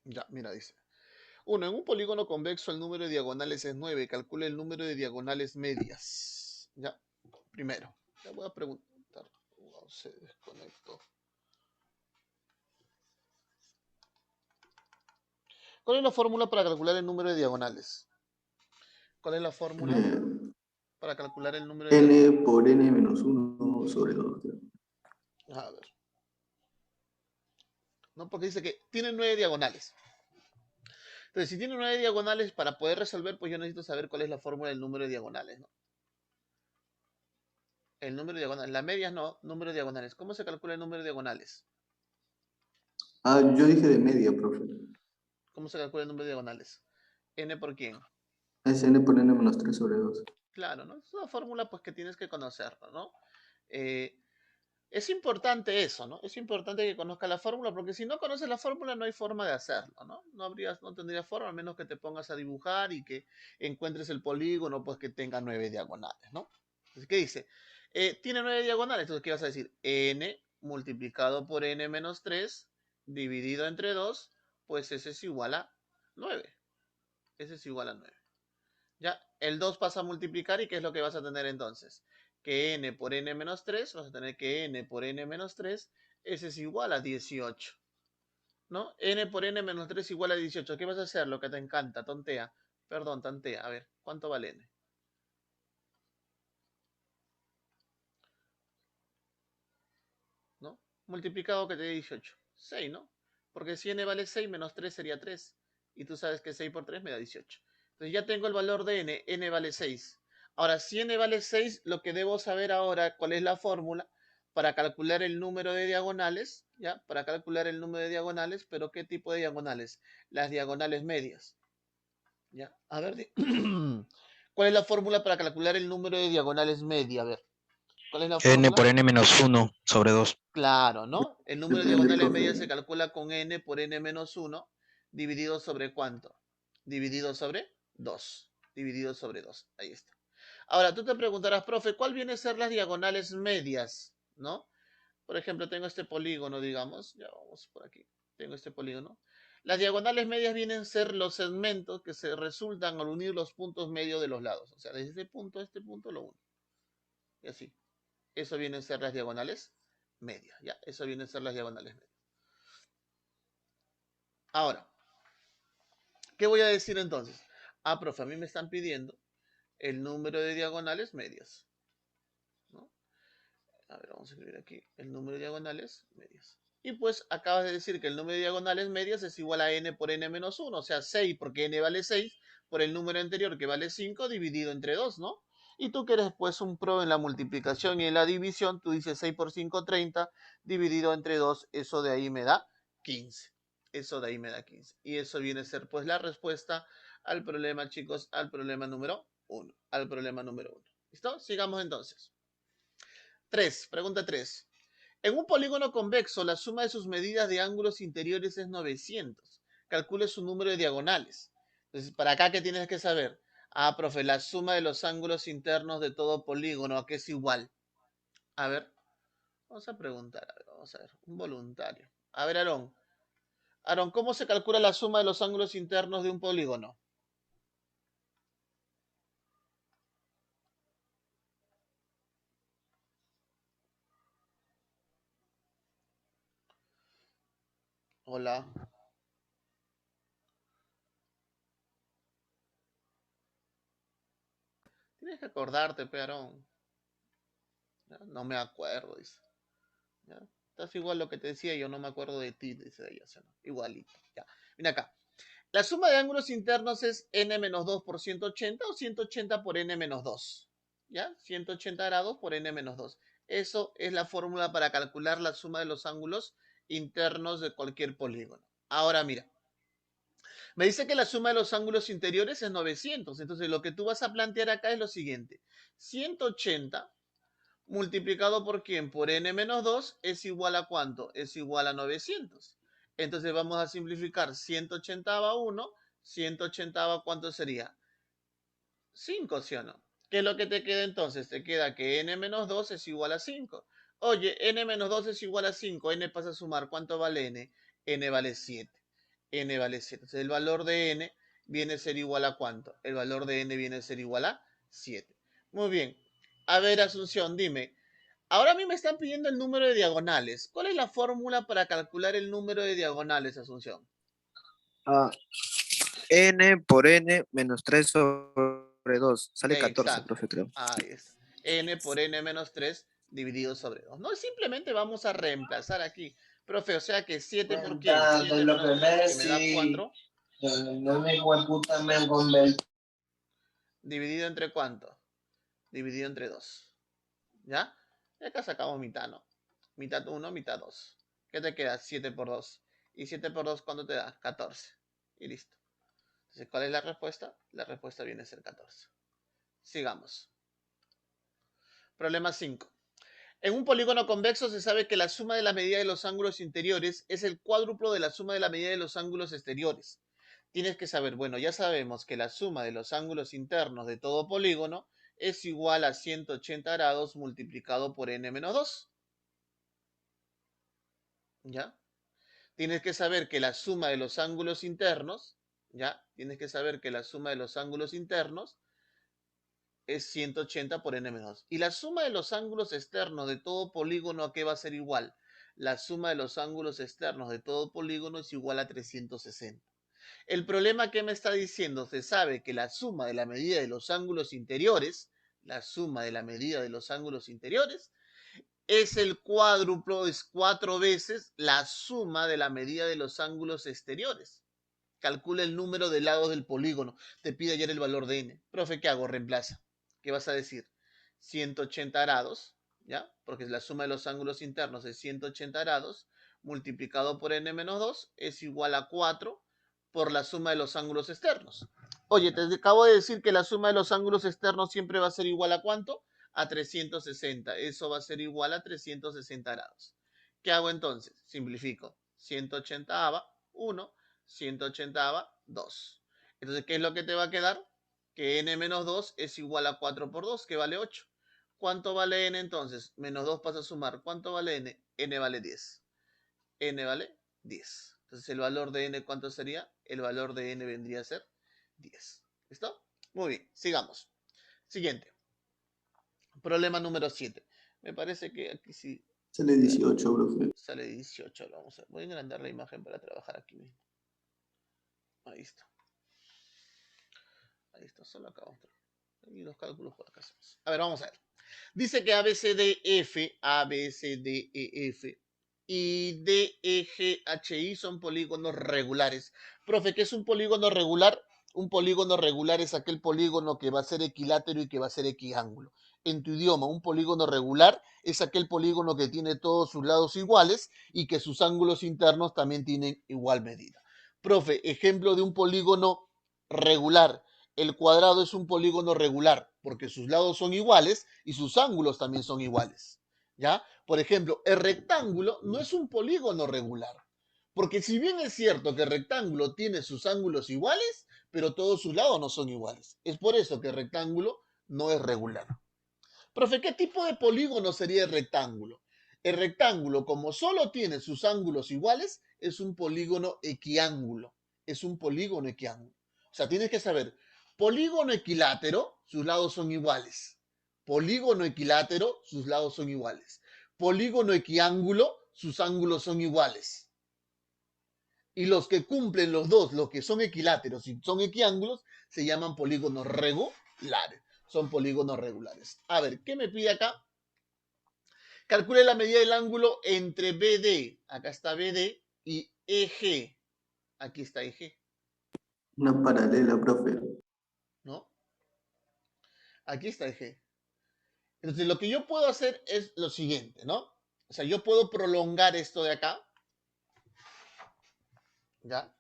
Ya, mira, dice. Uno, en un polígono convexo el número de diagonales es 9. Calcula el número de diagonales medias. Ya, primero. Te voy a preguntar. No se desconectó. ¿Cuál es la fórmula para calcular el número de diagonales? ¿Cuál es la fórmula Eh, para calcular el número de diagonales? n por n menos 1 sobre 2. A ver. ¿No? Porque dice que tiene 9 diagonales. Entonces, si tiene 9 diagonales, para poder resolver, pues yo necesito saber cuál es la fórmula del número de diagonales, ¿no? El número de diagonales. Las medias no, número de diagonales. ¿Cómo se calcula el número de diagonales? Ah, yo dije de media, profe. ¿Cómo se calcula el número de diagonales? ¿N por quién? Es n por n menos 3 sobre 2. Claro, ¿no? Es una fórmula pues que tienes que conocerlo, ¿no? Eh, es importante eso, ¿no? Es importante que conozcas la fórmula, porque si no conoces la fórmula no hay forma de hacerlo, ¿no? No tendría forma, a menos que te pongas a dibujar y que encuentres el polígono, pues que tenga 9 diagonales, ¿no? Entonces, ¿qué dice? Tiene 9 diagonales, entonces, ¿qué vas a decir? N multiplicado por n menos 3 dividido entre 2, pues ese es igual a 9. Ese es igual a 9. Ya, el 2 pasa a multiplicar y ¿qué es lo que vas a tener entonces? Que n por n menos 3, vas a tener que n por n menos 3, ese es igual a 18. ¿No? N por n menos 3 igual a 18. ¿Qué vas a hacer? Lo que te encanta, tontea. Perdón, tantea. A ver, ¿cuánto vale n? ¿No? Multiplicado que te dé 18. 6, ¿no? Porque si n vale 6, menos 3 sería 3. Y tú sabes que 6 por 3 me da 18. Entonces ya tengo el valor de n. N vale 6. Ahora, si n vale 6, lo que debo saber ahora, ¿cuál es la fórmula? Para calcular el número de diagonales, ¿ya? Para calcular el número de diagonales, pero ¿qué tipo de diagonales? Las diagonales medias, ¿ya? A ver, ¿cuál es la fórmula para calcular el número de diagonales media? A ver, ¿cuál es la N fórmula? por n menos 1 sobre 2. Claro, ¿no? El número de Depende, diagonales profe. medias se calcula con n por n menos 1 dividido sobre ¿cuánto? Dividido sobre 2. Dividido sobre 2. Ahí está. Ahora, tú te preguntarás, profe, ¿cuál viene a ser las diagonales medias? ¿No? Por ejemplo, tengo este polígono, digamos. Ya vamos por aquí. Tengo este polígono. Las diagonales medias vienen a ser los segmentos que se resultan al unir los puntos medios de los lados. O sea, desde este punto a este punto lo uno. Y así. Eso vienen a ser las diagonales medias. Ya, eso vienen a ser las diagonales medias. Ahora, ¿qué voy a decir entonces? Ah, profe, a mí me están pidiendo el número de diagonales medias, ¿no? A ver, vamos a escribir aquí el número de diagonales medias. Y pues acabas de decir que el número de diagonales medias es igual a n por n menos 1, o sea, 6, porque n vale 6, por el número anterior que vale 5 dividido entre 2, ¿no? Y tú que eres pues un pro en la multiplicación y en la división, tú dices 6 por 5, 30, dividido entre 2, eso de ahí me da 15. Eso de ahí me da 15. Y eso viene a ser pues la respuesta al problema, chicos, al problema número 1. Al problema número 1. ¿Listo? Sigamos entonces. 3. Pregunta 3. En un polígono convexo, la suma de sus medidas de ángulos interiores es 900. Calcule su número de diagonales. Entonces, para acá, ¿qué tienes que saber? Ah, profe, la suma de los ángulos internos de todo polígono, ¿a qué es igual? A ver, vamos a preguntar, vamos a ver, un voluntario. A ver, Aarón. Aarón, ¿cómo se calcula la suma de los ángulos internos de un polígono? Hola. Tienes que acordarte, pe, Aarón. ¿Ya? No me acuerdo, dice. ¿Ya? Estás igual lo que te decía, yo no me acuerdo de ti, dice ella. O sea, ¿no? Igualito. Ya. Mira acá. La suma de ángulos internos es n menos 2 por 180 o 180 por n menos 2. ¿Ya? 180 grados por n menos 2. Eso es la fórmula para calcular la suma de los ángulos internos de cualquier polígono. Ahora mira, me dice que la suma de los ángulos interiores es 900. Entonces lo que tú vas a plantear acá es lo siguiente. 180 multiplicado por quién? Por n menos 2 es igual a ¿cuánto? Es igual a 900. Entonces vamos a simplificar 180 a 1, 180 a ¿cuánto sería? 5, ¿sí o no? ¿Qué es lo que te queda entonces? Te queda que n menos 2 es igual a 5. Oye, n menos 2 es igual a 5, n pasa a sumar, ¿cuánto vale n? N vale 7. n vale 7. Entonces el valor de n viene a ser igual a ¿cuánto? El valor de n viene a ser igual a 7. Muy bien. A ver, Asunción, dime. Ahora a mí me están pidiendo el número de diagonales. ¿Cuál es la fórmula para calcular el número de diagonales, Asunción? Ah, n por n menos 3 sobre 2. Sale 14, Exacto. profe, creo. Ahí es. N por n menos 3 dividido sobre 2. No, simplemente vamos a reemplazar aquí. Profe, o sea que 7 por quién? 7 Lo menos que 3, me que me da 4. no me puta me convence. ¿Dividido entre cuánto? Dividido entre 2. ¿Ya? Y acá sacamos mitad, ¿no? Mitad 1, mitad 2. ¿Qué te queda? 7 por 2. ¿Y 7 por 2 cuánto te da? 14. Y listo. Entonces, ¿cuál es la respuesta? La respuesta viene a ser 14. Sigamos. Problema 5. En un polígono convexo se sabe que la suma de la medida de los ángulos interiores es el cuádruplo de la suma de la medida de los ángulos exteriores. Tienes que saber, bueno, ya sabemos que la suma de los ángulos internos de todo polígono es igual a 180 grados multiplicado por n menos 2. ¿Ya? Tienes que saber que la suma de los ángulos internos, ¿ya? Tienes que saber que la suma de los ángulos internos es 180 por n menos 2. Y la suma de los ángulos externos de todo polígono, ¿a qué va a ser igual? La suma de los ángulos externos de todo polígono es igual a 360. El problema que me está diciendo, se sabe que la suma de la medida de los ángulos interiores, la suma de la medida de los ángulos interiores, es el cuádruplo, es 4 veces la suma de la medida de los ángulos exteriores. Calcula el número de lados del polígono. Te pide ayer el valor de n. Profe, ¿qué hago? Reemplaza. ¿Qué vas a decir? 180 grados, ¿ya? Porque la suma de los ángulos internos es 180 grados, multiplicado por n menos 2 es igual a 4 por la suma de los ángulos externos. Oye, te acabo de decir que la suma de los ángulos externos siempre va a ser igual a ¿cuánto? A 360. Eso va a ser igual a 360 grados. ¿Qué hago entonces? Simplifico. 180 1, 180 2. Entonces, ¿qué es lo que te va a quedar? Que n menos 2 es igual a 4 por 2, que vale 8. ¿Cuánto vale n entonces? Menos 2 pasa a sumar. ¿Cuánto vale n? N vale 10. N vale 10. Entonces, ¿el valor de n cuánto sería? El valor de n vendría a ser 10. ¿Listo? Muy bien, sigamos. Siguiente. Problema número 7. Me parece que aquí sí Sale 18, profe. sale 18. Vamos a ver. Voy a agrandar la imagen para trabajar aquí mismo. Ahí está. Ahí está, solo acá vamos a trabajar. Y los cálculos por acá hacemos. A ver, vamos a ver. Dice que ABCDF, ABCDEF y DEGHI son polígonos regulares. Profe, ¿qué es un polígono regular? Un polígono regular es aquel polígono que va a ser equilátero y que va a ser equiángulo. En tu idioma, un polígono regular es aquel polígono que tiene todos sus lados iguales y que sus ángulos internos también tienen igual medida. Profe, ejemplo de un polígono regular. El cuadrado es un polígono regular porque sus lados son iguales y sus ángulos también son iguales. ¿Ya? Por ejemplo, el rectángulo no es un polígono regular. Porque si bien es cierto que el rectángulo tiene sus ángulos iguales, pero todos sus lados no son iguales. Es por eso que el rectángulo no es regular. Profe, ¿qué tipo de polígono sería el rectángulo? El rectángulo, como solo tiene sus ángulos iguales, es un polígono equiángulo. Es un polígono equiángulo. O sea, tienes que saber, polígono equilátero, sus lados son iguales. Polígono equilátero, sus lados son iguales. Polígono equiángulo, sus ángulos son iguales. Y los que cumplen los dos, los que son equiláteros y son equiángulos, se llaman polígonos regulares. Son polígonos regulares. A ver, ¿qué me pide acá? Calcule la medida del ángulo entre BD, acá está BD, y EG, aquí está EG, Una paralela, profe. ¿no? Aquí está EG. Entonces, lo que yo puedo hacer es lo siguiente, ¿no? O sea, yo puedo prolongar esto de acá, ¿ya?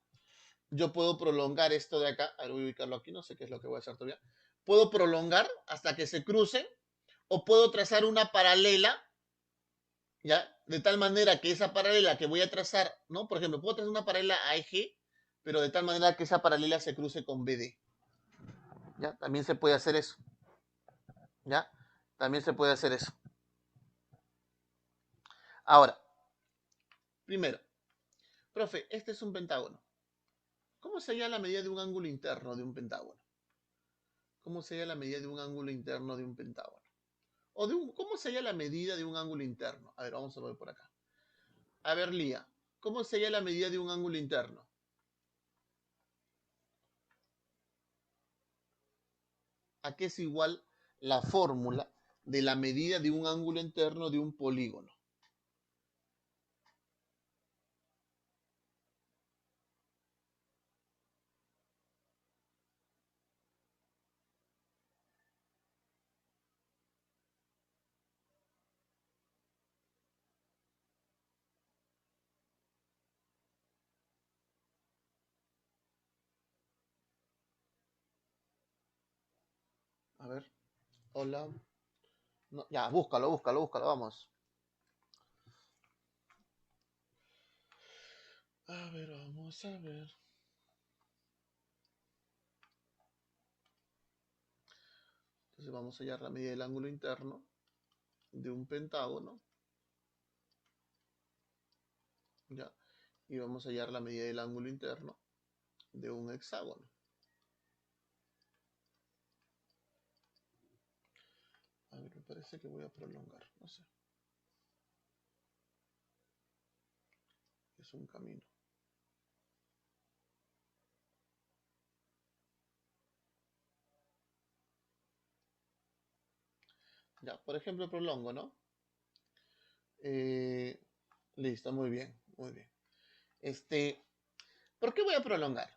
Yo puedo prolongar esto de acá, a ver, voy a ubicarlo aquí, no sé qué es lo que voy a hacer todavía. Puedo prolongar hasta que se crucen, o puedo trazar una paralela, ¿ya? De tal manera que esa paralela que voy a trazar, ¿no? Por ejemplo, puedo trazar una paralela a EG, pero de tal manera que esa paralela se cruce con BD. ¿Ya? También se puede hacer eso. ¿Ya? También se puede hacer eso. Ahora, primero, profe, este es un pentágono. ¿Cómo sería la medida de un ángulo interno de un pentágono? ¿Cómo sería la medida de un ángulo interno de un pentágono? ¿Cómo sería la medida de un ángulo interno? A ver, vamos a ver por acá. A ver, Lía, ¿cómo sería la medida de un ángulo interno? ¿A qué es igual la fórmula de la medida de un ángulo interno de un polígono? A ver, hola. No, ya, búscalo, vamos. A ver, vamos a ver. Entonces vamos a hallar la medida del ángulo interno de un pentágono. Ya. Y vamos a hallar la medida del ángulo interno de un hexágono. A ver, me parece que voy a prolongar, no sé. Es un camino. Ya, por ejemplo, prolongo, ¿no? Listo, muy bien, muy bien. ¿Por qué voy a prolongar?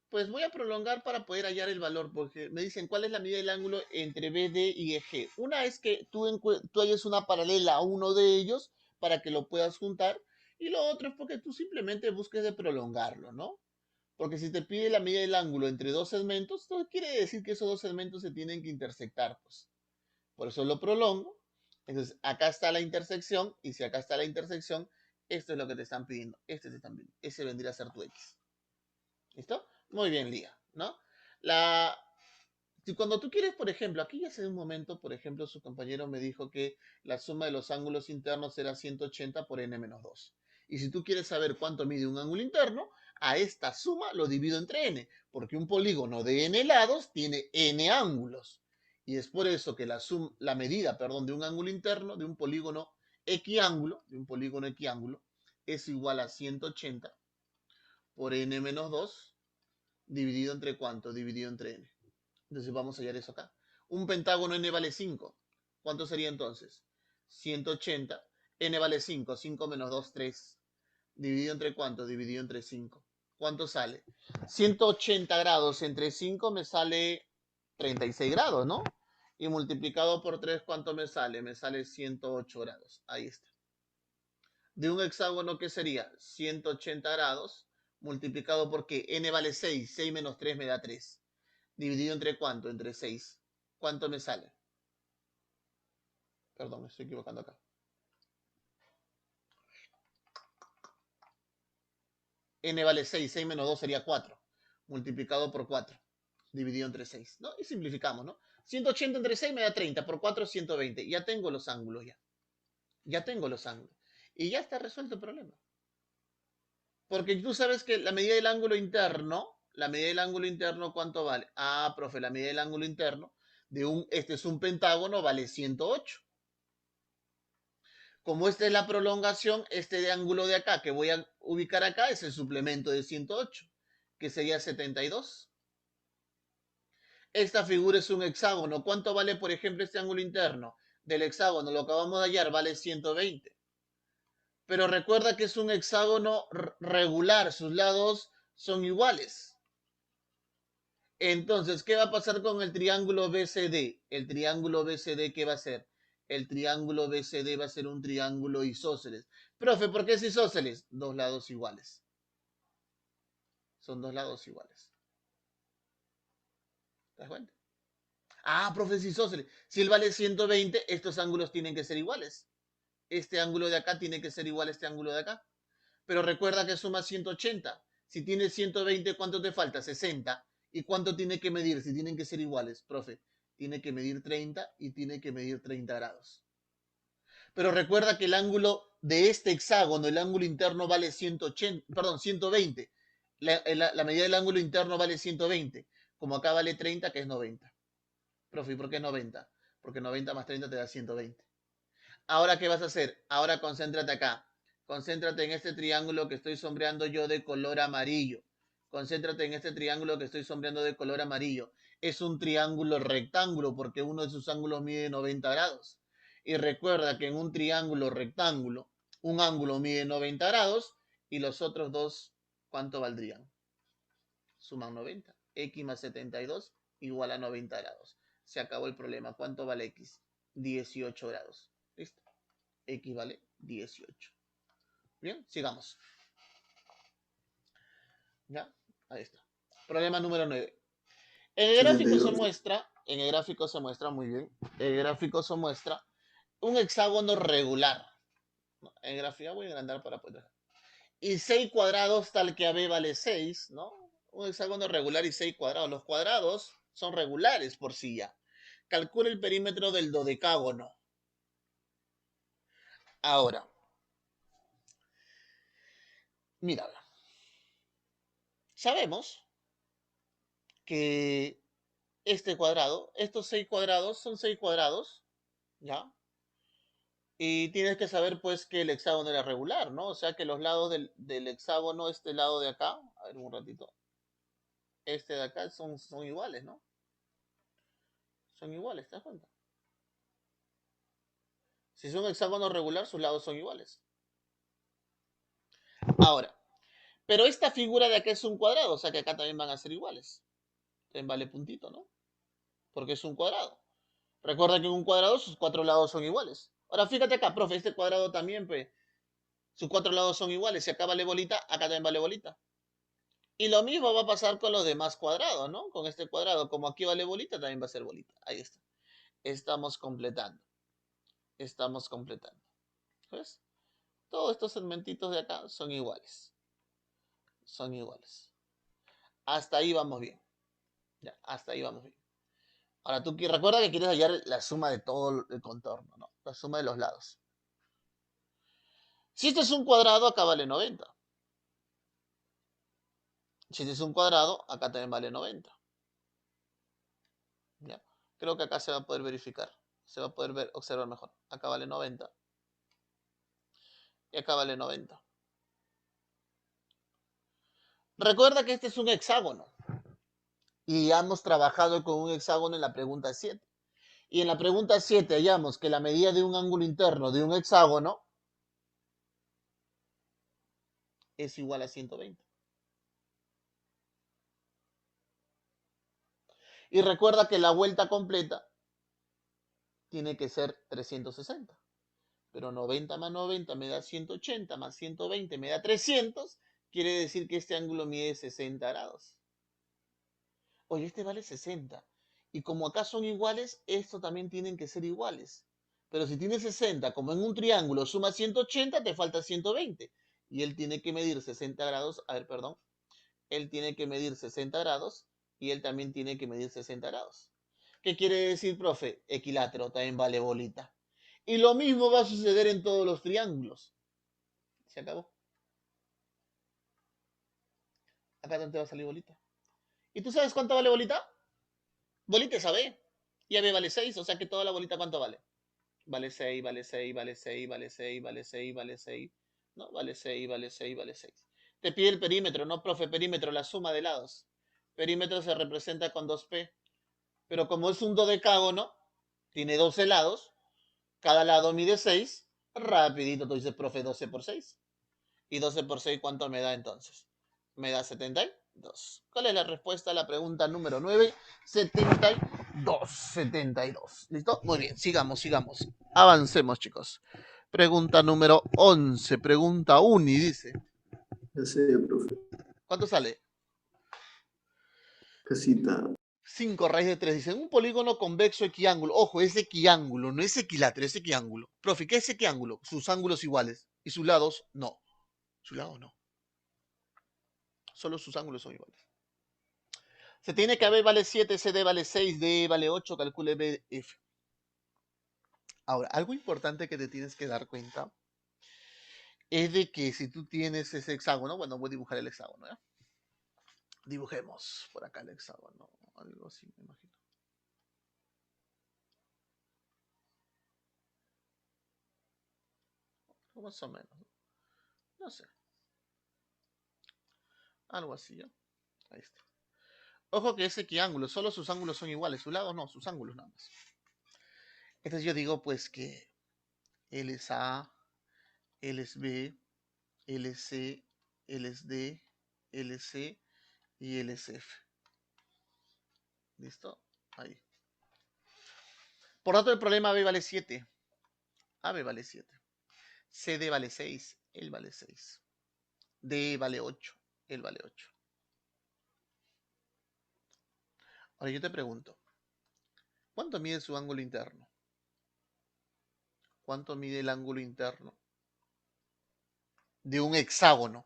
Pues voy a prolongar para poder hallar el valor, porque me dicen cuál es la medida del ángulo entre BD y EG. Una es que tú halles una paralela a uno de ellos para que lo puedas juntar, y lo otro es porque tú simplemente busques de prolongarlo, ¿no? Porque si te pide la medida del ángulo entre dos segmentos, esto quiere decir que esos dos segmentos se tienen que intersectar, pues. Por eso lo prolongo. Entonces, acá está la intersección, y si acá está la intersección, esto es lo que te están pidiendo. Ese vendría a ser tu X. ¿Listo? Muy bien, Lía, ¿no? Cuando tú quieres, por ejemplo, aquí ya hace un momento, por ejemplo, su compañero me dijo que la suma de los ángulos internos era 180 por n-2. Y si tú quieres saber cuánto mide un ángulo interno, a esta suma lo divido entre n, porque un polígono de n lados tiene n ángulos. Y es por eso que la medida, perdón, de un ángulo interno, de un polígono equiángulo, es igual a 180 por n-2 dividido entre ¿cuánto? Dividido entre n. Entonces vamos a hallar eso acá. Un pentágono n vale 5. ¿Cuánto sería entonces? 180. N vale 5. 5 menos 2, 3. ¿Dividido entre cuánto? Dividido entre 5. ¿Cuánto sale? 180 grados entre 5 me sale 36 grados, ¿no? Y multiplicado por 3, ¿cuánto me sale? Me sale 108 grados. Ahí está. De un hexágono, ¿qué sería? 180 grados multiplicado por ¿qué? N vale 6. 6 menos 3 me da 3. ¿Dividido entre cuánto? Entre 6. ¿Cuánto me sale? Perdón, me estoy equivocando acá. N vale 6. 6 menos 2 sería 4. Multiplicado por 4. Dividido entre 6. ¿No? Y simplificamos, ¿no? 180 entre 6 me da 30. Por 4, 120. Ya tengo los ángulos ya. Ya tengo los ángulos. Y ya está resuelto el problema. Porque tú sabes que la medida del ángulo interno, ¿cuánto vale? Ah, profe, la medida del ángulo interno este es un pentágono, vale 108. Como esta es la prolongación, este de ángulo de acá que voy a ubicar acá es el suplemento de 108, que sería 72. Esta figura es un hexágono. ¿Cuánto vale, por ejemplo, este ángulo interno del hexágono? Lo acabamos de hallar, vale 120. Pero recuerda que es un hexágono regular, sus lados son iguales. Entonces, ¿qué va a pasar con el triángulo BCD? El triángulo BCD, ¿qué va a ser? El triángulo BCD va a ser un triángulo isósceles. Profe, ¿por qué es isósceles? Dos lados iguales. Son dos lados iguales. ¿Te das cuenta? Ah, profe, es isósceles. Si él vale 120, estos ángulos tienen que ser iguales. Este ángulo de acá tiene que ser igual a este ángulo de acá. Pero recuerda que suma 180. Si tienes 120, ¿cuánto te falta? 60. ¿Y cuánto tiene que medir? Si tienen que ser iguales, profe. Tiene que medir 30 y tiene que medir 30 grados. Pero recuerda que el ángulo de este hexágono, el ángulo interno vale 120. La medida del ángulo interno vale 120, como acá vale 30, que es 90. Profe, ¿y por qué 90? Porque 90 más 30 te da 120. Ahora, ¿qué vas a hacer? Ahora concéntrate acá. Concéntrate en este triángulo que estoy sombreando yo de color amarillo. Concéntrate en este triángulo que estoy sombreando de color amarillo. Es un triángulo rectángulo porque uno de sus ángulos mide 90 grados. Y recuerda que en un triángulo rectángulo, un ángulo mide 90 grados y los otros dos, ¿cuánto valdrían? Suman 90. X más 72 igual a 90 grados. Se acabó el problema. ¿Cuánto vale X? 18 grados. ¿Listo? X vale 18. Bien, sigamos. ¿Ya? Ahí está. Problema número 9. En el gráfico se 62. muestra, muy bien, el gráfico se muestra un hexágono regular. En gráfico voy a agrandar para poder. Y 6 cuadrados tal que AB vale 6, ¿no? Un hexágono regular y 6 cuadrados. Los cuadrados son regulares por sí ya. Calcula el perímetro del dodecágono. Ahora, mira, sabemos que este cuadrado, estos 6 cuadrados son 6 cuadrados, ¿ya? Y tienes que saber, pues, que el hexágono era regular, ¿no? O sea, que los lados del hexágono, este lado de acá, a ver un ratito, este de acá son iguales, ¿no? Son iguales, ¿te das cuenta? Si es un hexágono regular, sus lados son iguales. Ahora, pero esta figura de acá es un cuadrado, o sea que acá también van a ser iguales. También vale puntito, ¿no? Porque es un cuadrado. Recuerda que en un cuadrado sus 4 lados son iguales. Ahora, fíjate acá, profe, este cuadrado también, pues, sus 4 lados son iguales. Si acá vale bolita, acá también vale bolita. Y lo mismo va a pasar con los demás cuadrados, ¿no? Con este cuadrado. Como aquí vale bolita, también va a ser bolita. Ahí está. Estamos completando. Estamos completando. ¿Ves? Todos estos segmentitos de acá son iguales. Son iguales. Hasta ahí vamos bien. Ya, hasta ahí vamos bien. Ahora tú recuerda que quieres hallar la suma de todo el contorno, ¿no? La suma de los lados. Si este es un cuadrado, acá vale 90. Si este es un cuadrado, acá también vale 90. ¿Ya? Creo que acá se va a poder verificar. Se va a poder observar mejor. Acá vale 90. Y acá vale 90. Recuerda que este es un hexágono. Y ya hemos trabajado con un hexágono en la pregunta 7. Y en la pregunta 7 hallamos que la medida de un ángulo interno de un hexágono es igual a 120. Y recuerda que la vuelta completa tiene que ser 360. Pero 90 más 90 me da 180, más 120 me da 300. Quiere decir que este ángulo mide 60 grados. Oye, este vale 60. Y como acá son iguales, estos también tienen que ser iguales. Pero si tiene 60, como en un triángulo suma 180, te falta 120. Y él tiene que medir 60 grados. A ver, perdón. Él tiene que medir 60 grados y él también tiene que medir 60 grados. ¿Qué quiere decir, profe? Equilátero también vale bolita. Y lo mismo va a suceder en todos los triángulos. Se acabó. Acá también te va a salir bolita. ¿Y tú sabes cuánto vale bolita? Bolita es AB. Y AB vale 6, o sea que toda la bolita, ¿cuánto vale? Vale 6, vale 6, vale 6, vale 6, vale 6, vale 6. No, vale 6, vale 6, vale 6. Te pide el perímetro, ¿no, profe? Perímetro, la suma de lados. Perímetro se representa con 2P. Pero como es un dodecágono, tiene 12 lados, cada lado mide 6, rapidito tú dices, profe, 12 por 6. ¿Y 12 por 6 cuánto me da entonces? Me da 72. ¿Cuál es la respuesta a la pregunta número 9? 72. 72. ¿Listo? Muy bien, sigamos, sigamos. Avancemos, chicos. Pregunta número 11. Pregunta uni, dice. Ya sé, profe. ¿Cuánto sale? Casita. 5 raíz de 3. Dicen un polígono convexo equiángulo. Ojo, es equiángulo, no es equilátero, es equiángulo. Profe, ¿qué es equiángulo? Sus ángulos iguales. Y sus lados, no. Sus lados no. Solo sus ángulos son iguales. Se tiene que AB vale 7, CD vale 6, D vale 8, calcule BF. Ahora, algo importante que te tienes que dar cuenta es de que si tú tienes ese hexágono, bueno, voy a dibujar el hexágono, ¿ya? Dibujemos por acá el hexágono. Algo así, me imagino. O más o menos. No sé. Algo así, ¿ya? Ahí está. Ojo que ese equiángulo, solo sus ángulos son iguales. Su lado no, sus ángulos nada más. Entonces yo digo pues que L es A, L es B, L es C, L es D, L es C y L es F. ¿Listo? Ahí. Por tanto, el problema B vale 7. AB vale 7. CD vale 6. Él vale 6. D vale 8. Él vale 8. Ahora yo te pregunto, ¿cuánto mide su ángulo interno? ¿Cuánto mide el ángulo interno de un hexágono?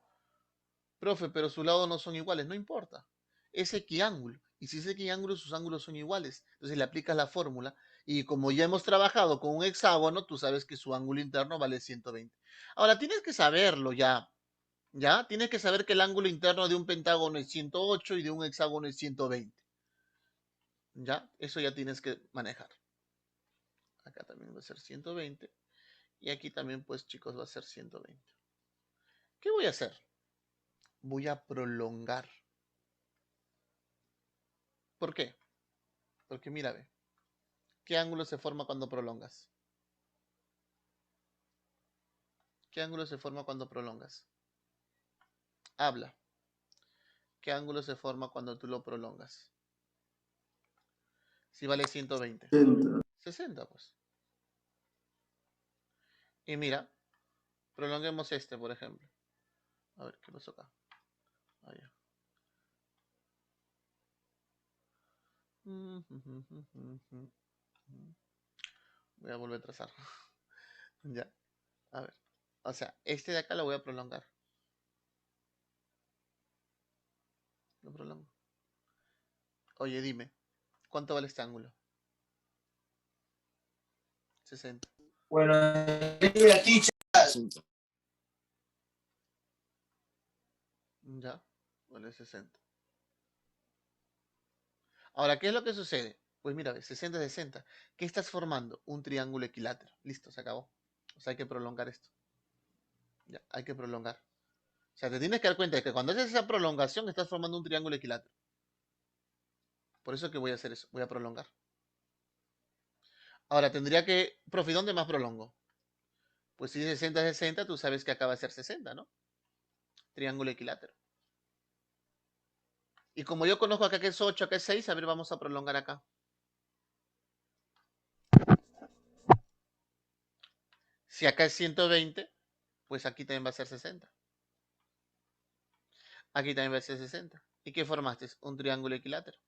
Profe, pero sus lados no son iguales. No importa. Es equiángulo. Y si es equiángulo, sus ángulos son iguales. Entonces le aplicas la fórmula. Y como ya hemos trabajado con un hexágono, tú sabes que su ángulo interno vale 120. Ahora, tienes que saberlo ya. ¿Ya? Tienes que saber que el ángulo interno de un pentágono es 108 y de un hexágono es 120. ¿Ya? Eso ya tienes que manejar. Acá también va a ser 120. Y aquí también, pues, chicos, va a ser 120. ¿Qué voy a hacer? Voy a prolongar. ¿Por qué? Porque mira, ve. ¿Qué ángulo se forma cuando prolongas? ¿Qué ángulo se forma cuando prolongas? Habla. ¿Qué ángulo se forma cuando tú lo prolongas? Si vale 120. 80. 60, pues. Y mira, prolonguemos este, por ejemplo. A ver, ¿qué pasó acá? Allá. Voy a volver a trazar. Ya. A ver. O sea, este de acá lo voy a prolongar. Lo prolongo. Oye, dime, ¿cuánto vale este ángulo? 60. Bueno, mira, teacher. Ya, vale 60. Ahora, ¿qué es lo que sucede? Pues mira, 60 es 60. ¿Qué estás formando? Un triángulo equilátero. Listo, se acabó. O sea, hay que prolongar esto. Ya, hay que prolongar. O sea, te tienes que dar cuenta de que cuando haces esa prolongación estás formando un triángulo equilátero. Por eso que voy a hacer eso. Voy a prolongar. Ahora, tendría que... Profe, ¿dónde más prolongo? Pues si 60 es 60, tú sabes que acaba de ser 60, ¿no? Triángulo equilátero. Y como yo conozco acá que es 8, acá es 6, a ver, vamos a prolongar acá. Si acá es 120, pues aquí también va a ser 60. Aquí también va a ser 60. ¿Y qué formaste? Un triángulo equilátero.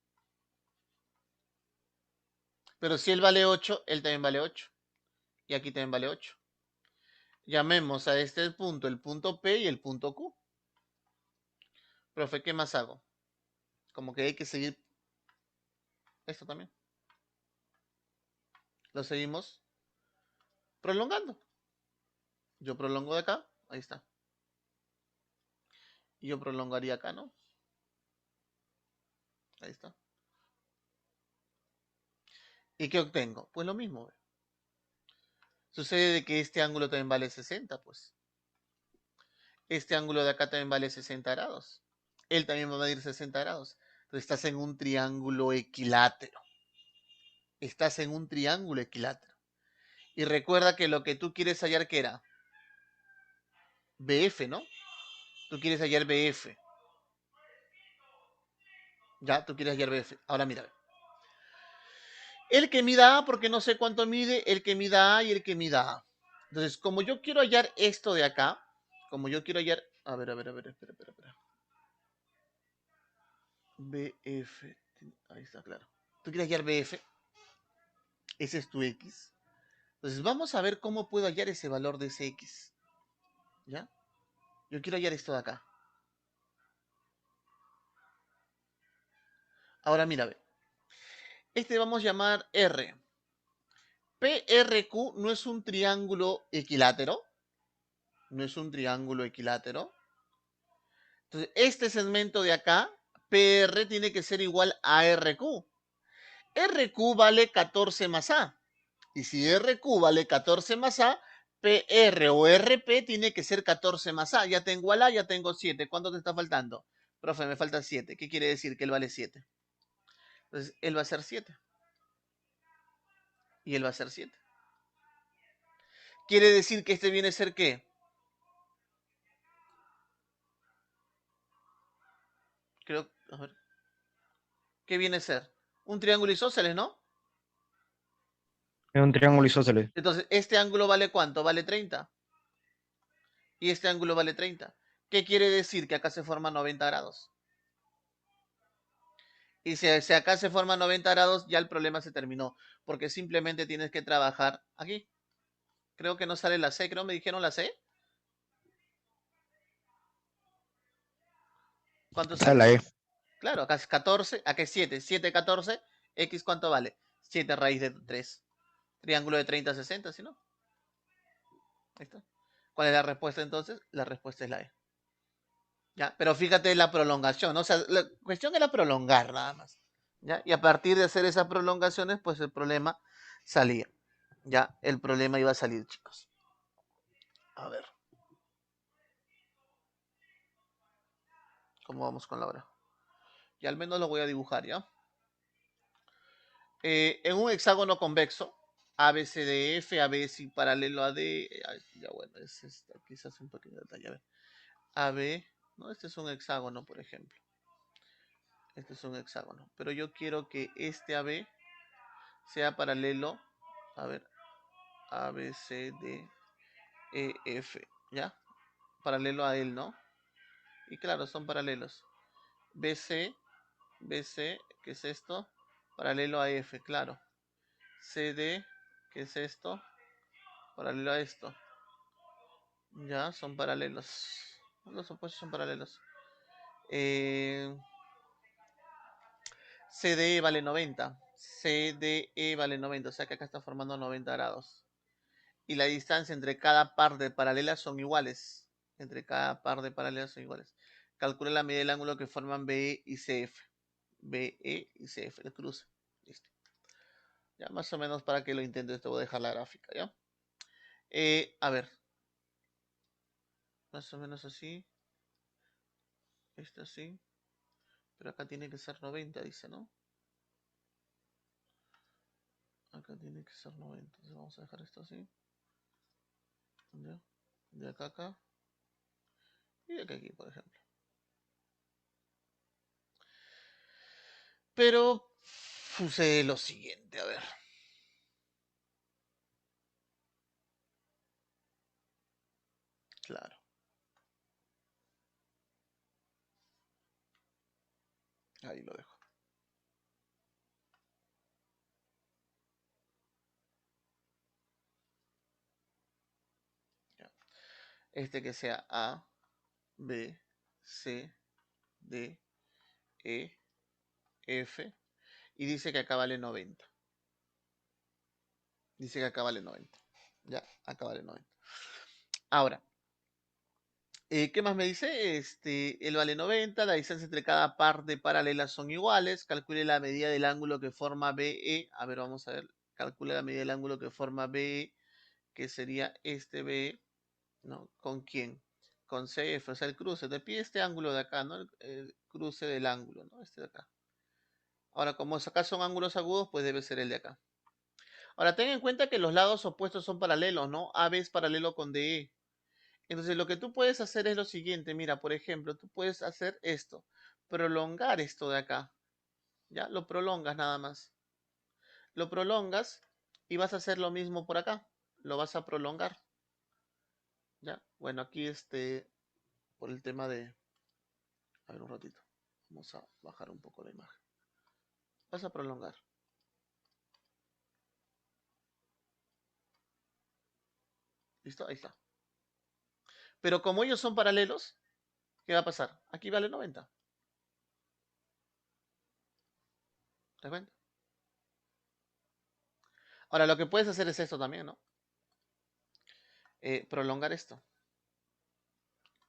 Pero si él vale 8, él también vale 8. Y aquí también vale 8. Llamemos a este punto el punto P y el punto Q. Profe, ¿qué más hago? Como que hay que seguir esto también. Lo seguimos prolongando. Yo prolongo de acá, ahí está. Y yo prolongaría acá, ¿no? Ahí está. ¿Y qué obtengo? Pues lo mismo. Sucede de que este ángulo también vale 60, pues. Este ángulo de acá también vale 60 grados. Él también va a medir 60 grados. Entonces estás en un triángulo equilátero. Estás en un triángulo equilátero. Y recuerda que lo que tú quieres hallar, ¿qué era? BF, ¿no? Tú quieres hallar BF. Ya, tú quieres hallar BF. Ahora mira. El que mida A, porque no sé cuánto mide, el que mida A y el que mida A. Entonces, como yo quiero hallar esto de acá, como yo quiero hallar... A ver, espera. BF. Ahí está, claro. Tú quieres hallar BF. Ese es tu X. Entonces, vamos a ver cómo puedo hallar ese valor de ese X. ¿Ya? Yo quiero hallar esto de acá. Ahora mira, ve. Este vamos a llamar R. PRQ no es un triángulo equilátero. No es un triángulo equilátero. Entonces, este segmento de acá, PR tiene que ser igual a RQ. RQ vale 14 más A. Y si RQ vale 14 más A, PR o RP tiene que ser 14 más A. Ya tengo al A, ya tengo 7. ¿Cuánto te está faltando? Profe, me falta 7. ¿Qué quiere decir? Que él vale 7. Entonces, él va a ser 7. Y él va a ser 7. Quiere decir que este viene a ser ¿qué? Creo, a ver. ¿Qué viene a ser? Un triángulo isósceles, ¿no? Es un triángulo isósceles. Entonces, ¿este ángulo vale cuánto? Vale 30. Y este ángulo vale 30. ¿Qué quiere decir? Que acá se forma 90 grados. Y si acá se forma 90 grados, ya el problema se terminó. Porque simplemente tienes que trabajar aquí. Creo que no sale la C. Creo me dijeron la C. ¿Cuánto Está la sale? E. Claro, acá es 14. Acá es 7. 7, 14. X, ¿cuánto vale? 7 raíz de 3. Triángulo de 30, 60, ¿sí no? Ahí está. ¿Cuál es la respuesta entonces? La respuesta es la E. ¿Ya? Pero fíjate la prolongación, ¿no? O sea, la cuestión era prolongar nada más. ¿Ya? Y a partir de hacer esas prolongaciones, pues el problema salía. Ya, el problema iba a salir, chicos. A ver. ¿Cómo vamos con la hora? Y al menos lo voy a dibujar, ¿ya? En un hexágono convexo, ABCDF, AB es paralelo a D. Ya bueno, es esta, quizás un pequeño detalle. A ver. AB, ¿no? Este es un hexágono, por ejemplo. Este es un hexágono. Pero yo quiero que este AB sea paralelo. A ver. A, B, C, D, E, F. ¿Ya? Paralelo a él, ¿no? Y claro, son paralelos. BC, BC, ¿qué es esto? Paralelo a F, claro. CD, ¿qué es esto? Paralelo a esto. Ya, son paralelos. Los opuestos son paralelos. CDE vale 90. CDE vale 90. O sea que acá está formando 90 grados. Y la distancia entre cada par de paralelas son iguales. Entre cada par de paralelas son iguales. Calcula la medida del ángulo que forman BE y CF. BE y CF, el cruce. Listo. Ya más o menos para que lo intentes te voy a dejar la gráfica, ¿ya? A ver. Más o menos así. Este así. Pero acá tiene que ser 90, dice, ¿no? Acá tiene que ser 90. Entonces vamos a dejar esto así. ¿Ya? De acá a acá. Y de acá a aquí, por ejemplo. Pero sucede lo siguiente, a ver. Claro. Ahí lo dejo. Ya. Este que sea A, B, C, D, E, F. Y dice que acá vale 90. Dice que acá vale 90. Ya, acá vale 90. Ahora, ¿qué más me dice? Él vale 90, la distancia entre cada par de paralelas son iguales. Calcule la medida del ángulo que forma BE. A ver, vamos a ver. Calcule la medida del ángulo que forma BE, que sería este BE, ¿no? ¿Con quién? Con CF, o sea, el cruce. Te pide este ángulo de acá, ¿no? El cruce del ángulo, ¿no? Este de acá. Ahora, como acá son ángulos agudos, pues debe ser el de acá. Ahora, ten en cuenta que los lados opuestos son paralelos, ¿no? AB es paralelo con DE. Entonces, lo que tú puedes hacer es lo siguiente. Mira, por ejemplo, tú puedes hacer esto. Prolongar esto de acá. ¿Ya? Lo prolongas nada más. Lo prolongas y vas a hacer lo mismo por acá. Lo vas a prolongar. ¿Ya? Bueno, aquí por el tema de... A ver, un ratito. Vamos a bajar un poco la imagen. Vas a prolongar. ¿Listo? Ahí está. Pero como ellos son paralelos, ¿qué va a pasar? Aquí vale 90. ¿Te das cuenta? Ahora, lo que puedes hacer es esto también, ¿no? Prolongar esto.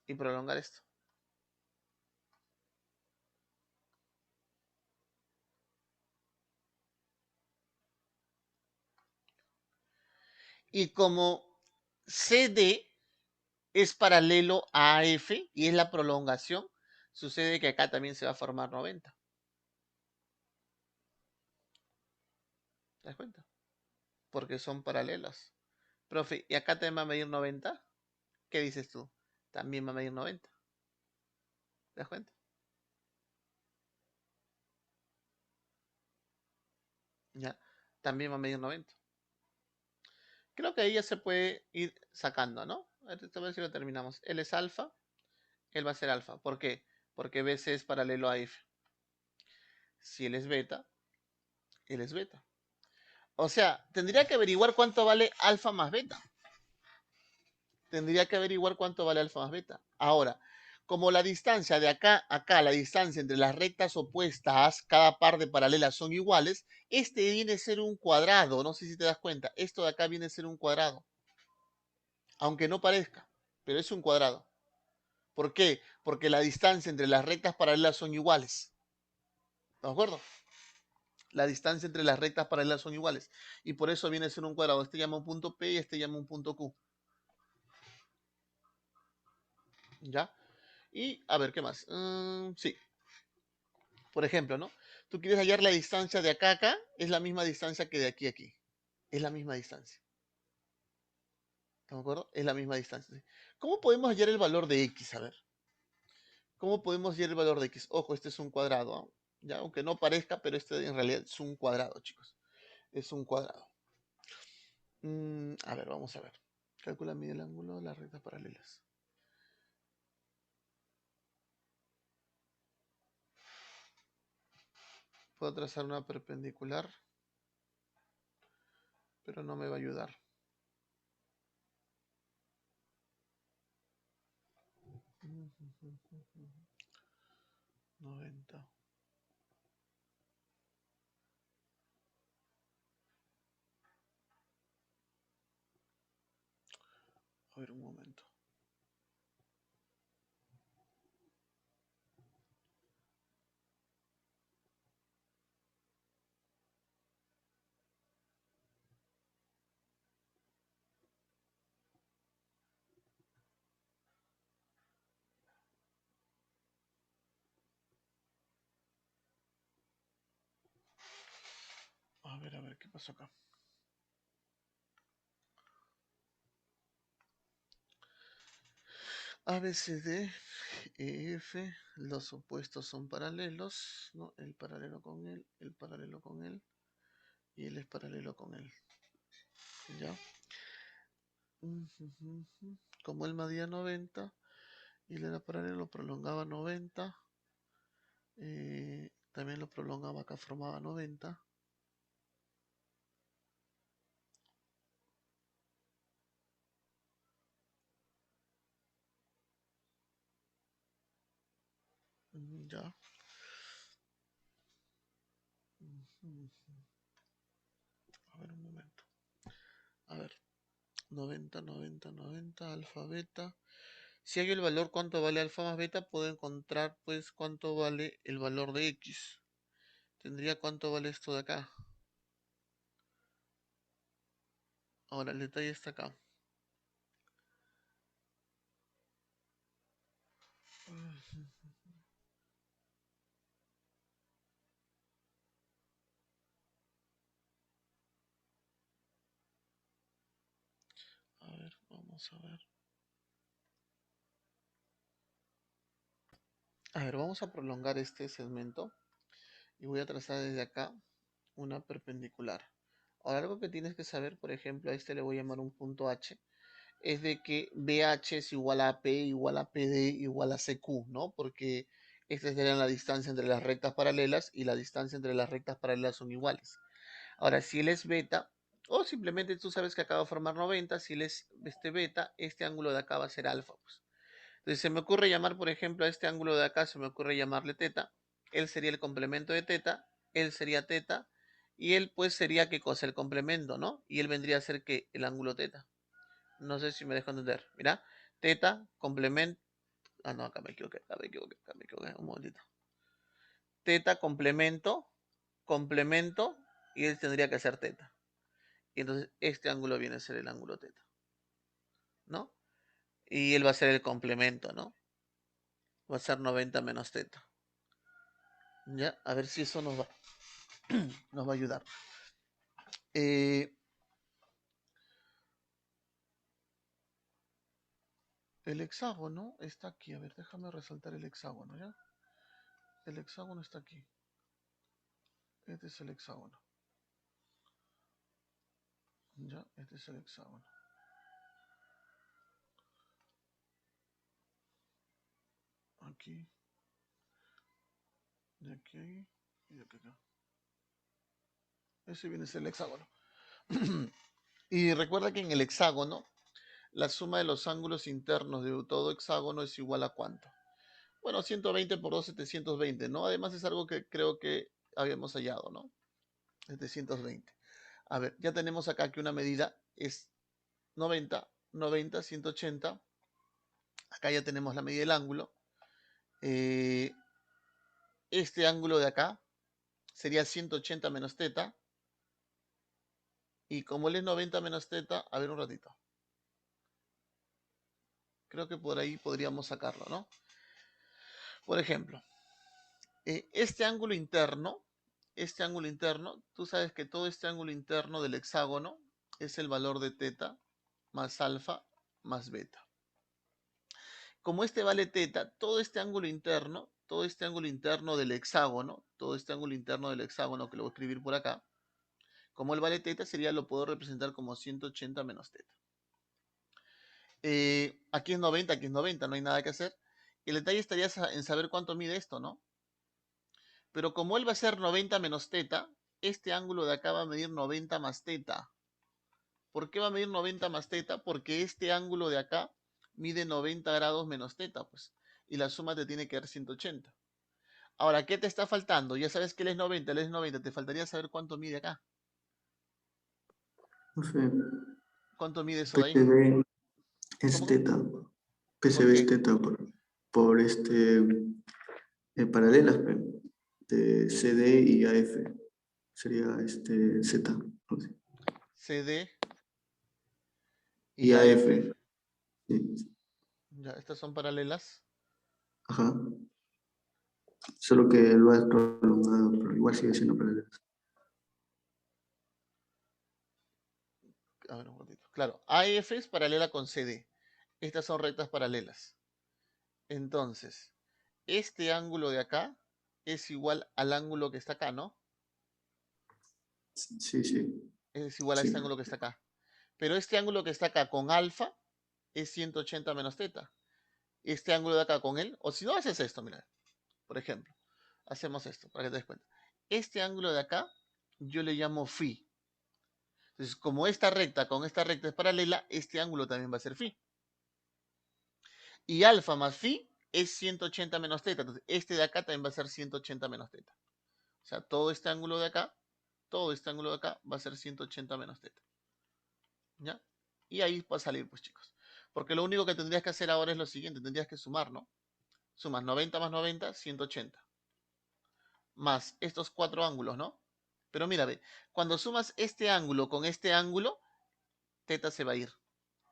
Y prolongar esto. Y como CD es paralelo a AF y es la prolongación, sucede que acá también se va a formar 90. ¿Te das cuenta? Porque son paralelas. Profe, ¿y acá también va a medir 90? ¿Qué dices tú? También va a medir 90. ¿Te das cuenta? Ya, también va a medir 90. Creo que ahí ya se puede ir sacando, ¿no? A ver si lo terminamos. Él es alfa, él va a ser alfa. ¿Por qué? Porque BC es paralelo a F. Si él es beta, él es beta. O sea, tendría que averiguar cuánto vale alfa más beta. Tendría que averiguar cuánto vale alfa más beta. Ahora, como la distancia de acá a acá, la distancia entre las rectas opuestas, cada par de paralelas son iguales, este viene a ser un cuadrado. No sé si te das cuenta. Esto de acá viene a ser un cuadrado. Aunque no parezca, pero es un cuadrado. ¿Por qué? Porque la distancia entre las rectas paralelas son iguales. ¿De acuerdo? La distancia entre las rectas paralelas son iguales. Y por eso viene a ser un cuadrado. Este llama un punto P y este llama un punto Q. ¿Ya? Y a ver, ¿qué más? Sí. Por ejemplo, ¿no? Tú quieres hallar la distancia de acá a acá, es la misma distancia que de aquí a aquí. Es la misma distancia. ¿De acuerdo? Es la misma distancia. ¿Sí? ¿Cómo podemos hallar el valor de X? A ver. ¿Cómo podemos hallar el valor de X? Ojo, este es un cuadrado. ¿No? Ya, aunque no parezca, pero este en realidad es un cuadrado, chicos. Es un cuadrado. A ver, vamos a ver. Calcula mide el ángulo de las rectas paralelas. Puedo trazar una perpendicular, pero no me va a ayudar. 90. A ver, un momento. A ver, ¿qué pasó acá? A, B, C, D, E, F, los opuestos son paralelos, ¿no? El paralelo con él, el paralelo con él, y él es paralelo con él. ¿Ya? Como él medía 90, y él era paralelo, prolongaba 90, también lo prolongaba acá, formaba 90. Ya. A ver, un momento. A ver, 90, 90, 90, alfa, beta. Si hay el valor cuánto vale alfa más beta, puedo encontrar pues cuánto vale el valor de X. Tendría cuánto vale esto de acá. Ahora, el detalle está acá. A ver, vamos a ver. A ver, vamos a prolongar este segmento y voy a trazar desde acá una perpendicular. Ahora, algo que tienes que saber, por ejemplo, a este le voy a llamar un punto H, es de que BH es igual a P, igual a PD, igual a CQ, ¿no? Porque esta sería la distancia entre las rectas paralelas y la distancia entre las rectas paralelas son iguales. Ahora, si él es beta, o simplemente tú sabes que acaba de formar 90, si él es beta, este ángulo de acá va a ser alfa, pues. Entonces se me ocurre llamar, por ejemplo, a este ángulo de acá, se me ocurre llamarle teta. Él sería el complemento de teta, él sería teta, y él pues sería qué cosa, el complemento, ¿no? Y él vendría a ser que el ángulo teta. No sé si me dejo entender. Mira, teta, complemento. Ah, no, acá me equivoqué, un momentito. Teta, complemento, complemento, y él tendría que ser teta. Y entonces este ángulo viene a ser el ángulo teta, ¿no? Y él va a ser el complemento, ¿no? Va a ser 90 menos teta. ¿Ya? A ver si eso nos va a ayudar. El hexágono está aquí. A ver, déjame resaltar el hexágono, ¿ya? El hexágono está aquí. Este es el hexágono. Ya, este es el hexágono. Aquí. De aquí a ahí. Y de aquí a acá. Ese viene a ser el hexágono. Y recuerda que en el hexágono, la suma de los ángulos internos de todo hexágono es igual a ¿cuánto? Bueno, 120 por 2, 720, ¿no? Además es algo que creo que habíamos hallado, ¿no? 720. A ver, ya tenemos acá que una medida es 90, 90, 180. Acá ya tenemos la medida del ángulo. Este ángulo de acá sería 180 menos teta. Y como él es 90 menos teta, a ver un ratito. Creo que por ahí podríamos sacarlo, ¿no? Por ejemplo, este ángulo interno, tú sabes que todo este ángulo interno del hexágono es el valor de teta más alfa más beta. Como este vale teta, todo este ángulo interno del hexágono, que lo voy a escribir por acá, como él vale teta, lo puedo representar como 180 menos teta. Aquí es 90, aquí es 90, no hay nada que hacer. El detalle estaría en saber cuánto mide esto, ¿no? Pero como él va a ser 90 menos teta, este ángulo de acá va a medir 90 más teta. ¿Por qué va a medir 90 más teta? Porque este ángulo de acá mide 90 grados menos teta, pues. Y la suma te tiene que dar 180. Ahora, ¿qué te está faltando? Ya sabes que él es 90, te faltaría saber cuánto mide acá. Profe, ¿Cuánto mide eso de ahí? PCB es ¿Cómo? teta. ¿Por PCB es qué? teta por paralelas, pe, de CD y AF. Sería Z. ¿No? Sí. CD Y y AF. AF. Sí. Ya, estas son paralelas. Ajá. Solo que lo has prolongado, pero igual sigue siendo paralelas. A ver un ratito. Claro, AF es paralela con CD. Estas son rectas paralelas. Entonces, este ángulo de acá es igual al ángulo que está acá, ¿no? Sí, sí. Es igual a Sí. este ángulo que está acá. Pero este ángulo que está acá con alfa es 180 menos teta. Este ángulo de acá con él, o si no haces esto, mira, por ejemplo, hacemos esto para que te des cuenta. Este ángulo de acá yo le llamo phi. Entonces, como esta recta con esta recta es paralela, este ángulo también va a ser phi. Y alfa más phi es 180 menos teta. Entonces, este de acá también va a ser 180 menos teta. O sea, todo este ángulo de acá va a ser 180 menos teta. ¿Ya? Y ahí va a salir, pues, chicos. Porque lo único que tendrías que hacer ahora es lo siguiente. Tendrías que sumar, ¿no? Sumas 90 más 90, 180. Más estos cuatro ángulos, ¿no? Pero mira, ve, cuando sumas este ángulo con este ángulo, teta se va a ir.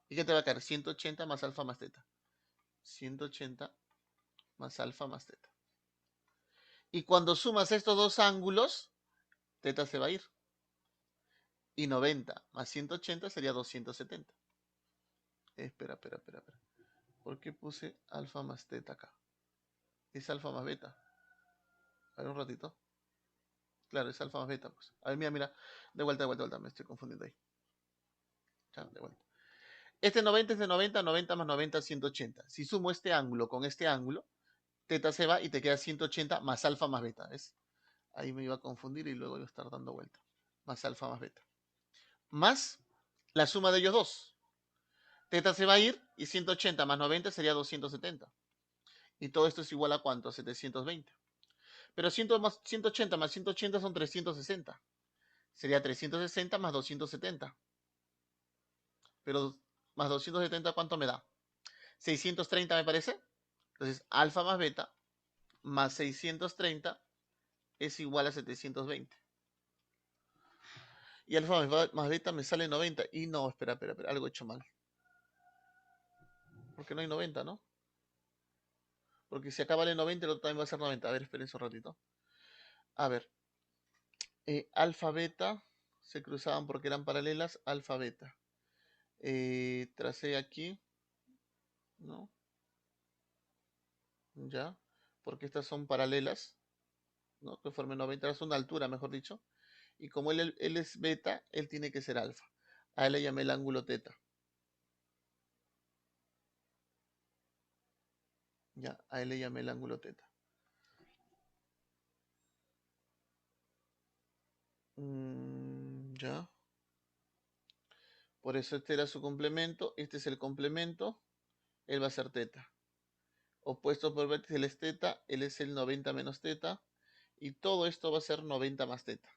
¿Y qué te va a quedar? 180 más alfa más teta. 180 más alfa más teta. Y cuando sumas estos dos ángulos, teta se va a ir. Y 90 más 180 sería 270. Espera. ¿Por qué puse alfa más teta acá? Es alfa más beta. A ver un ratito. Claro, es alfa más beta, pues. A ver, mira. De vuelta. Me estoy confundiendo ahí. Ya, de vuelta. Este 90 es de 90, 90 más 90, 180. Si sumo este ángulo con este ángulo, teta se va y te queda 180 más alfa más beta, ¿ves? Ahí me iba a confundir y luego iba a estar dando vuelta. Más alfa más beta. Más la suma de ellos dos. Teta se va a ir y 180 más 90 sería 270. Y todo esto es igual a ¿cuánto? 720. Pero 180 más 180 son 360. Sería 360 más 270. Pero más 270, ¿cuánto me da? 630 me parece. Entonces, alfa más beta más 630 es igual a 720. Y alfa más beta me sale 90. Y no, espera, algo he hecho mal. Porque no hay 90, ¿no? Porque si acá vale 90, el otro también va a ser 90. A ver, esperen un ratito. A ver. Alfa, beta. Se cruzaban porque eran paralelas. Alfa, beta. Tracé aquí. ¿No? Ya. Porque estas son paralelas. ¿No? Que formen 90. Es una altura, mejor dicho. Y como él es beta, él tiene que ser alfa. A él le llamé el ángulo teta. Ya, a él le llamé el ángulo teta. Ya. Por eso este era su complemento. Este es el complemento. Él va a ser teta. Opuesto por vértice, él es teta. Él es el 90 menos teta. Y todo esto va a ser 90 más teta.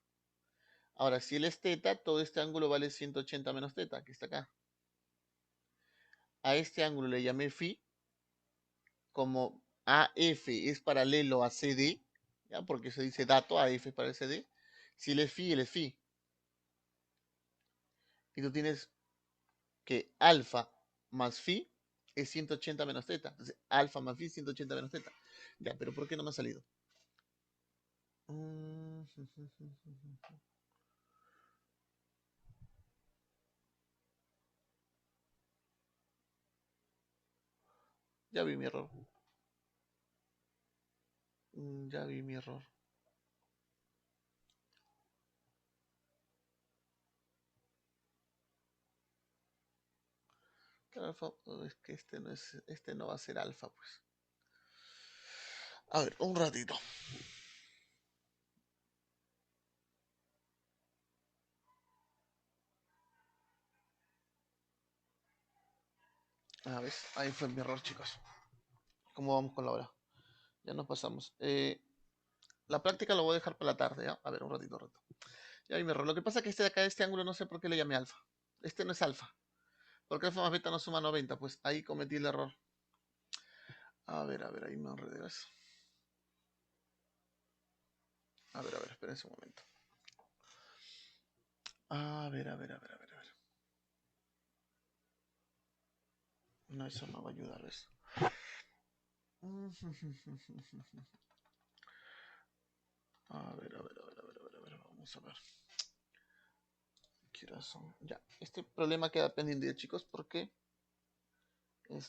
Ahora, si él es teta, todo este ángulo vale 180 menos teta, que está acá. A este ángulo le llamé phi. Como AF es paralelo a CD, ¿ya? Porque se dice dato, AF es para el CD. Si él es phi, él es phi. Y tú tienes que alfa más phi es 180 menos teta. Entonces, alfa más phi, 180 menos teta. Ya, pero ¿por qué no me ha salido? Ya vi mi error. Ya vi mi error. Claro, es que este no va a ser alfa, pues. A ver, un ratito. A ver, ahí fue mi error, chicos. ¿Cómo vamos con la hora? Ya nos pasamos. La práctica lo voy a dejar para la tarde, ¿ya? A ver, un ratito. Ya vi mi error. Lo que pasa es que este de acá, este ángulo, no sé por qué le llamé alfa. Este no es alfa. Porque alfa más beta no suma 90. Pues ahí cometí el error. A ver, ahí me enredé. A ver, espérense un momento. A ver. No, eso no va a ayudar, ¿ves? A ver. Vamos a ver. ¿Qué horas son? Ya, este problema queda pendiente, chicos, porque me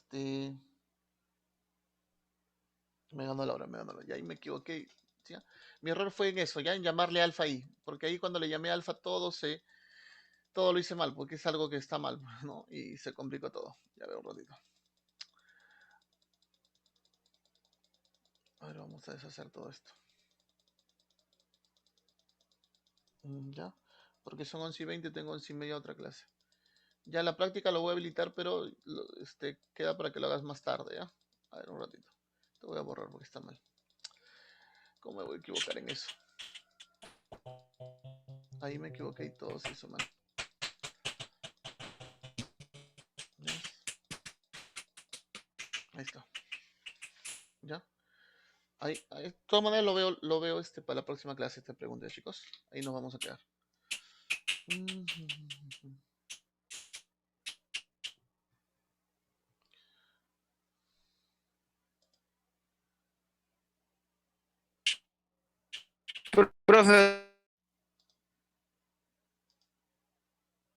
ganó la hora. Ya ahí me equivoqué. ¿Sí? Mi error fue en eso, ya en llamarle alfa ahí. Porque ahí cuando le llamé alfa todo lo hice mal, porque es algo que está mal, ¿no? Y se complicó todo. Ya veo un ratito. A ver, vamos a deshacer todo esto. Ya, porque son 11:20, tengo 11:30 otra clase. Ya la práctica lo voy a habilitar, pero queda para que lo hagas más tarde, ¿ya? A ver, un ratito. Te voy a borrar porque está mal. ¿Cómo me voy a equivocar en eso? Ahí me equivoqué y todo se hizo mal. ¿Ves? Ahí está. ¿Ya? Ahí, de todas maneras lo veo para la próxima clase, esta pregunta, chicos. Ahí nos vamos a quedar. Profe,